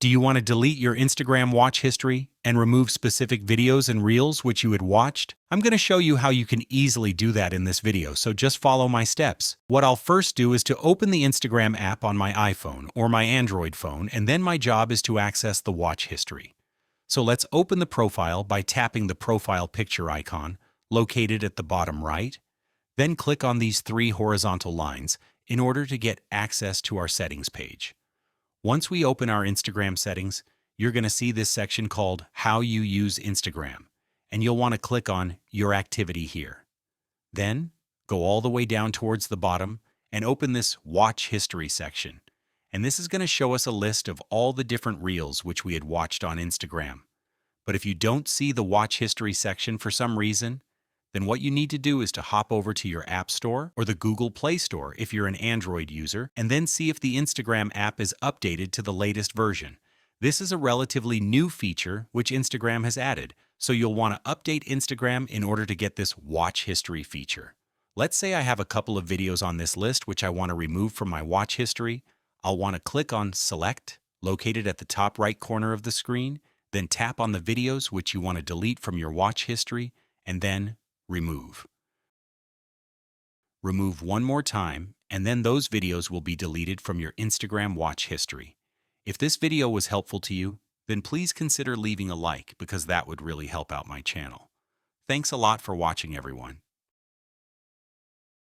Do you want to delete your Instagram watch history and remove specific videos and reels which you had watched? I'm going to show you how you can easily do that in this video, so just follow my steps. What I'll first do is to open the Instagram app on my iPhone or my Android phone, and then my job is to access the watch history. So let's open the profile by tapping the profile picture icon located at the bottom right. Then click on these three horizontal lines in order to get access to our settings page. Once we open our Instagram settings, you're going to see this section called How You Use Instagram, and you'll want to click on Your Activity here. Then, go all the way down towards the bottom and open this Watch History section. And this is going to show us a list of all the different reels which we had watched on Instagram. But if you don't see the Watch History section for some reason, then what you need to do is to hop over to your App Store or the Google Play Store if you're an Android user, and then see if the Instagram app is updated to the latest version. This is a relatively new feature which Instagram has added, so you'll want to update Instagram in order to get this Watch History feature. Let's say I have a couple of videos on this list which I want to remove from my watch history. I'll want to click on Select, located at the top right corner of the screen, then tap on the videos which you want to delete from your watch history, and then Remove. Remove one more time, and then those videos will be deleted from your Instagram watch history. If this video was helpful to you, then please consider leaving a like because that would really help out my channel. Thanks a lot for watching, everyone.